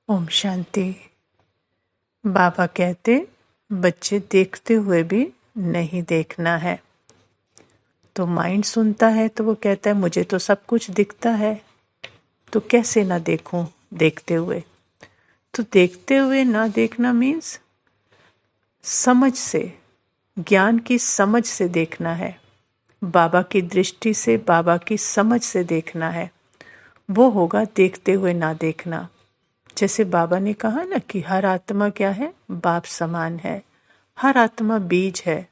ओम शांति। बाबा कहते बच्चे देखते हुए भी नहीं देखना है। तो माइंड सुनता है तो वो कहता है मुझे तो सब कुछ दिखता है, तो कैसे ना देखूं देखते हुए। तो देखते हुए ना देखना मीन्स समझ से, ज्ञान की समझ से देखना है, बाबा की दृष्टि से, बाबा की समझ से देखना है। वो होगा देखते हुए ना देखना। जैसे बाबा ने कहा ना कि हर आत्मा क्या है, बाप समान है। हर आत्मा बीज है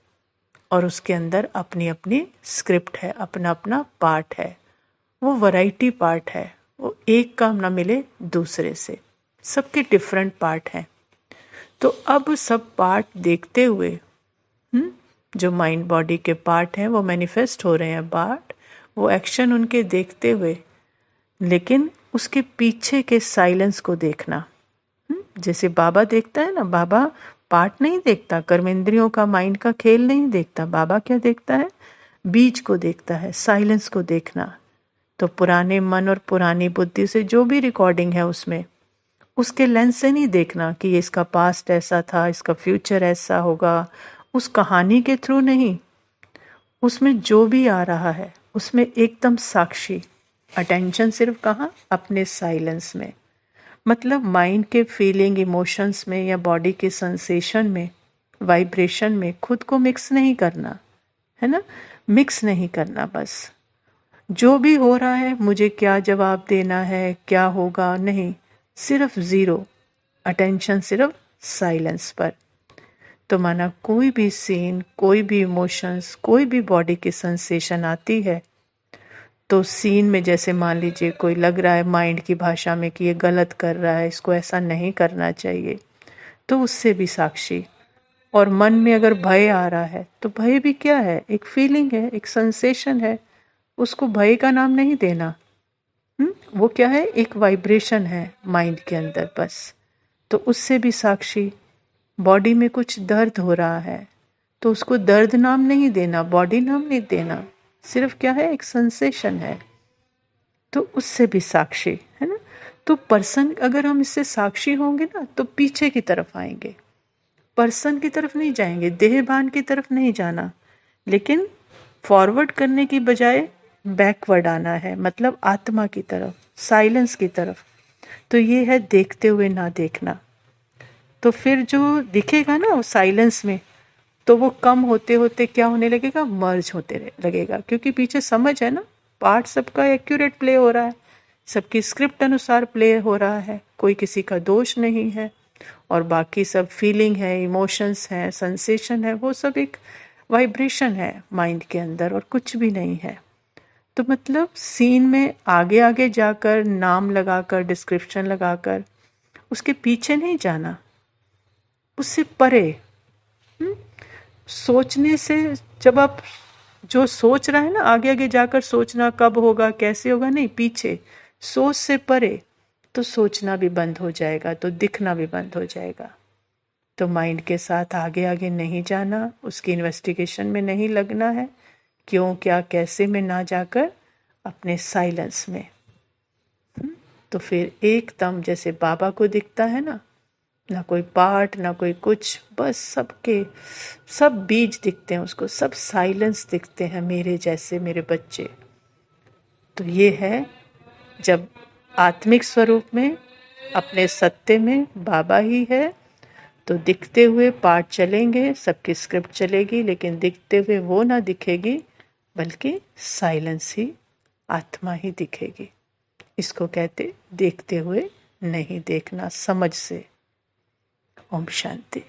और उसके अंदर अपनी अपनी स्क्रिप्ट है, अपना अपना पार्ट है। वो वैरायटी पार्ट है, वो एक काम ना मिले दूसरे से, सबके डिफरेंट पार्ट हैं। तो अब सब पार्ट देखते हुए जो माइंड बॉडी के पार्ट हैं वो मैनिफेस्ट हो रहे हैं पार्ट, वो एक्शन उनके देखते हुए, लेकिन उसके पीछे के साइलेंस को देखना। जैसे बाबा देखता है ना, बाबा पार्ट नहीं देखता, कर्मेंद्रियों का, माइंड का खेल नहीं देखता। बाबा क्या देखता है? बीज को देखता है, साइलेंस को देखना। तो पुराने मन और पुरानी बुद्धि से जो भी रिकॉर्डिंग है उसमें, उसके लेंस से नहीं देखना कि ये इसका पास्ट ऐसा था, इसका फ्यूचर ऐसा होगा, उस कहानी के थ्रू नहीं। उसमें जो भी आ रहा है उसमें एकदम साक्षी, अटेंशन सिर्फ कहाँ? अपने साइलेंस में। मतलब माइंड के फीलिंग, इमोशंस में या बॉडी के सेंसेशन में, वाइब्रेशन में खुद को मिक्स नहीं करना है ना, मिक्स नहीं करना। बस जो भी हो रहा है मुझे क्या जवाब देना है, क्या होगा, नहीं, सिर्फ जीरो अटेंशन, सिर्फ साइलेंस पर। तो माना कोई भी सीन, कोई भी इमोशंस, कोई भी बॉडी की सेंसेशन आती है, तो सीन में जैसे मान लीजिए कोई लग रहा है माइंड की भाषा में कि ये गलत कर रहा है, इसको ऐसा नहीं करना चाहिए, तो उससे भी साक्षी। और मन में अगर भय आ रहा है तो भय भी क्या है? एक फीलिंग है, एक सेंसेशन है, उसको भय का नाम नहीं देना। वो क्या है? एक वाइब्रेशन है माइंड के अंदर, बस। तो उससे भी साक्षी। बॉडी में कुछ दर्द हो रहा है तो उसको दर्द नाम नहीं देना, बॉडी नाम नहीं देना, सिर्फ क्या है? एक सेंसेशन है, तो उससे भी साक्षी है ना। तो पर्सन, अगर हम इससे साक्षी होंगे ना तो पीछे की तरफ आएंगे, पर्सन की तरफ नहीं जाएंगे, देहभान की तरफ नहीं जाना, लेकिन फॉरवर्ड करने की बजाय बैकवर्ड आना है, मतलब आत्मा की तरफ, साइलेंस की तरफ। तो ये है देखते हुए ना देखना। तो फिर जो दिखेगा ना साइलेंस में, तो वो कम होते होते क्या होने लगेगा? मर्ज होते लगेगा, क्योंकि पीछे समझ है ना, पार्ट सबका एक्यूरेट प्ले हो रहा है, सबकी स्क्रिप्ट अनुसार प्ले हो रहा है, कोई किसी का दोष नहीं है। और बाकी सब फीलिंग है, इमोशंस है, सेंसेशन है, वो सब एक वाइब्रेशन है माइंड के अंदर, और कुछ भी नहीं है। तो मतलब सीन में आगे आगे जाकर, नाम लगाकर, डिस्क्रिप्शन लगाकर, उसके पीछे नहीं जाना, उससे परे। सोचने से, जब आप जो सोच रहा है ना, आगे आगे जाकर सोचना कब होगा, कैसे होगा, नहीं, पीछे, सोच से परे, तो सोचना भी बंद हो जाएगा, तो दिखना भी बंद हो जाएगा। तो माइंड के साथ आगे आगे नहीं जाना, उसकी इन्वेस्टिगेशन में नहीं लगना है, क्यों, क्या, कैसे में ना जाकर अपने साइलेंस में। तो फिर एकदम जैसे बाबा को दिखता है ना कोई पार्ट, ना कोई कुछ, बस सबके सब बीज दिखते हैं उसको, सब साइलेंस दिखते हैं, मेरे जैसे, मेरे बच्चे। तो ये है जब आत्मिक स्वरूप में, अपने सत्य में बाबा ही है, तो दिखते हुए पार्ट चलेंगे, सबकी स्क्रिप्ट चलेगी, लेकिन दिखते हुए वो ना दिखेगी, बल्कि साइलेंस ही, आत्मा ही दिखेगी। इसको कहते देखते हुए नहीं देखना, समझ से। ओम शांति।